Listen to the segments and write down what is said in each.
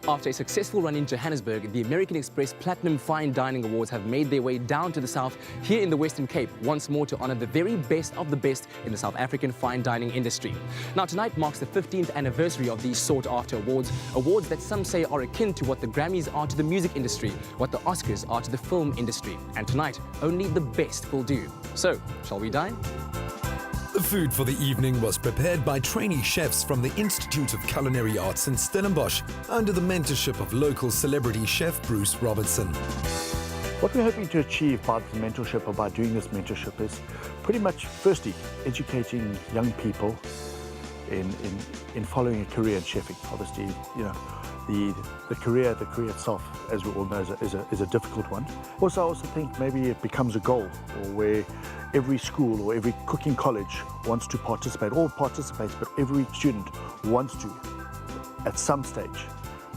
After a successful run in Johannesburg, the American Express Platinum Fine Dining Awards have made their way down to the south here in the Western Cape, once more to honour the very best of the best in the South African fine dining industry. Now tonight marks the 15th anniversary of these sought-after awards, awards that some say are akin to what the Grammys are to the music industry, what the Oscars are to the film industry. And tonight, only the best will do. So, shall we dine? The food for the evening was prepared by trainee chefs from the Institute of Culinary Arts in Stellenbosch under the mentorship of local celebrity Chef Bruce Robertson. What we're hoping to achieve by the mentorship or by doing this mentorship is pretty much, firstly, educating young people in following a career in chefing. Obviously, you know, the career itself, as we all know, is a difficult one. Also, I also think maybe it becomes a goal, or where every school or every cooking college wants to participate, all participates, but every student wants to, at some stage,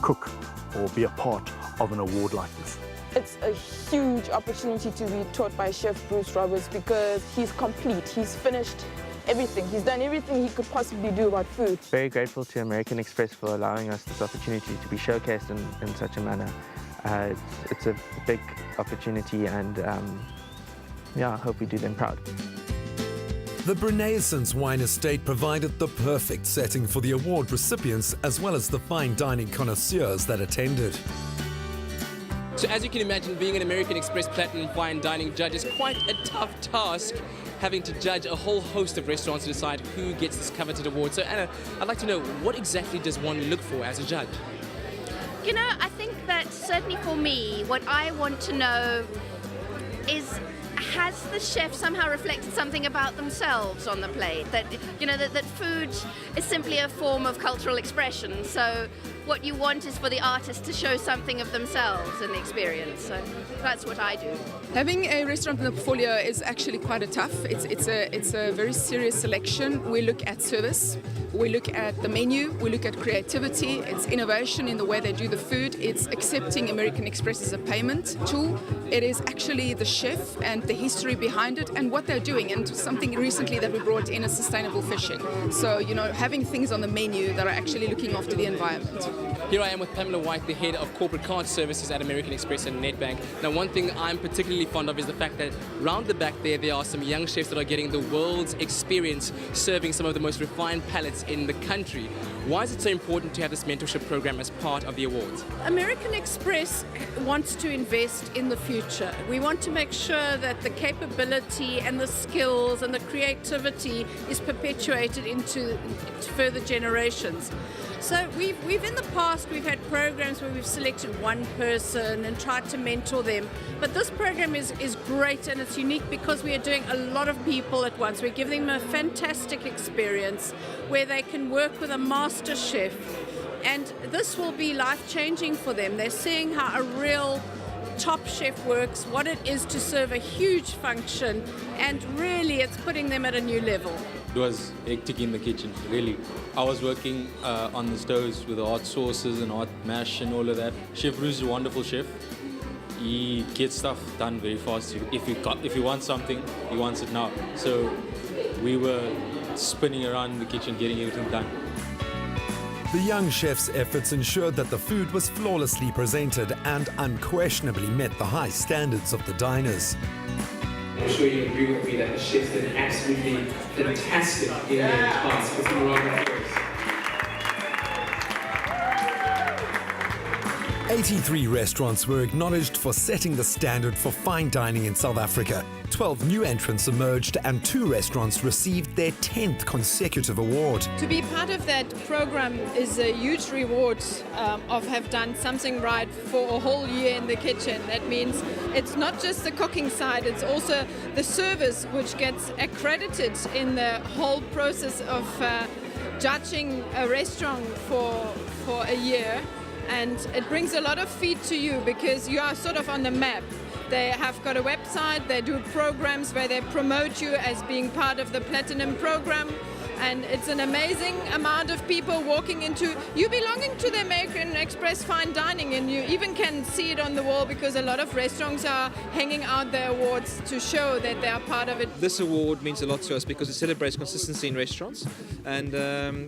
cook or be a part of an award like this. It's a huge opportunity to be taught by Chef Bruce Robertson because he's complete, he's finished everything. He's done everything he could possibly do about food. Very grateful to American Express for allowing us this opportunity to be showcased in such a manner. It's a big opportunity, and yeah, I hope we do them proud. The Renaissance Wine Estate provided the perfect setting for the award recipients as well as the fine dining connoisseurs that attended. So as you can imagine, being an American Express Platinum Fine Dining judge is quite a tough task, having to judge a whole host of restaurants to decide who gets this coveted award. So Anna, I'd like to know, what exactly does one look for as a judge? You know, I think that certainly for me, what I want to know is, has the chef somehow reflected something about themselves on the plate? That, you know, that food is simply a form of cultural expression. So what you want is for the artist to show something of themselves in the experience. So that's what I do. Having a restaurant in the portfolio is actually quite a tough. It's a very serious selection. We look at service, we look at the menu, we look at creativity, it's innovation in the way they do the food, it's accepting American Express as a payment tool. It is actually the chef and the history behind it and what they're doing. And something recently that we brought in is sustainable fishing. So, you know, having things on the menu that are actually looking after the environment. Here I am with Pamela White, the head of corporate card services at American Express and Nedbank. Now, one thing I'm particularly fond of is the fact that round the back there are some young chefs that are getting the world's experience serving some of the most refined palates in the country. Why is it so important to have this mentorship program as part of the awards? American Express wants to invest in the future. We want to make sure that the capability and the skills and the creativity is perpetuated into further generations. So we've in the past, we've had programs where we've selected one person and tried to mentor them. But this program is great, and it's unique because we are doing a lot of people at once. We're giving them a fantastic experience where they can work with a master chef. And this will be life-changing for them. They're seeing how a real top chef works, what it is to serve a huge function, and really it's putting them at a new level. It was hectic in the kitchen, really. I was working on the stoves with the hot sauces and hot mash and all of that. Chef Bruce is a wonderful chef. He gets stuff done very fast. If he wants something, he wants it now. So we were spinning around in the kitchen getting everything done. The young chef's efforts ensured that the food was flawlessly presented and unquestionably met the high standards of the diners. I'm sure you agree with me that the chefs did absolutely fantastic in their task. Let's give a round of applause. 83 restaurants were acknowledged for setting the standard for fine dining in South Africa. 12 new entrants emerged and 2 restaurants received their 10th consecutive award. To be part of that program is a huge reward of have done something right for a whole year in the kitchen. That means it's not just the cooking side, it's also the service which gets accredited in the whole process of judging a restaurant for a year. And it brings a lot of feed to you because you are sort of on the map. They have got a website, they do programs where they promote you as being part of the Platinum program. and it's an amazing amount of people walking into, you belonging to the American Express Fine Dining, and you even can see it on the wall because a lot of restaurants are hanging out their awards to show that they are part of it. This award means a lot to us because it celebrates consistency in restaurants, and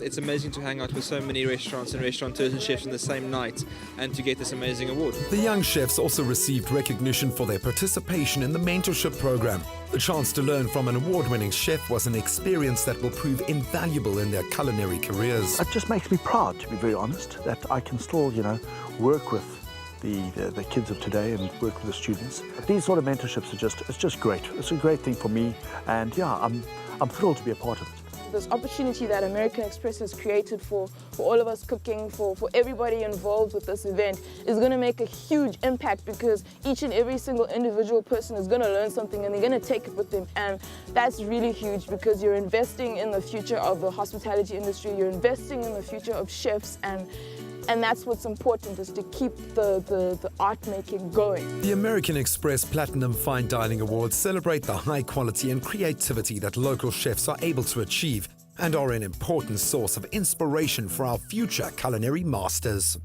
it's amazing to hang out with so many restaurants and restaurateurs and chefs in the same night and to get this amazing award. The young chefs also received recognition for their participation in the mentorship program. The chance to learn from an award-winning chef was an experience that will prove invaluable in their culinary careers. It just makes me proud, to be very honest, that I can still, work with the kids of today and work with the students. These sort of mentorships it's just great. It's a great thing for me, and yeah, I'm thrilled to be a part of it. This opportunity that American Express has created for all of us cooking, for everybody involved with this event, is going to make a huge impact, because each and every single individual person is going to learn something and they're going to take it with them. And that's really huge, because you're investing in the future of the hospitality industry, you're investing in the future of chefs, and that's what's important, is to keep the art making going. The American Express Platinum Fine Dining Awards celebrate the high quality and creativity that local chefs are able to achieve and are an important source of inspiration for our future culinary masters.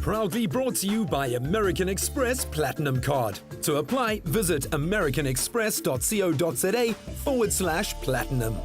Proudly brought to you by American Express Platinum Card. To apply, visit americanexpress.co.za/platinum.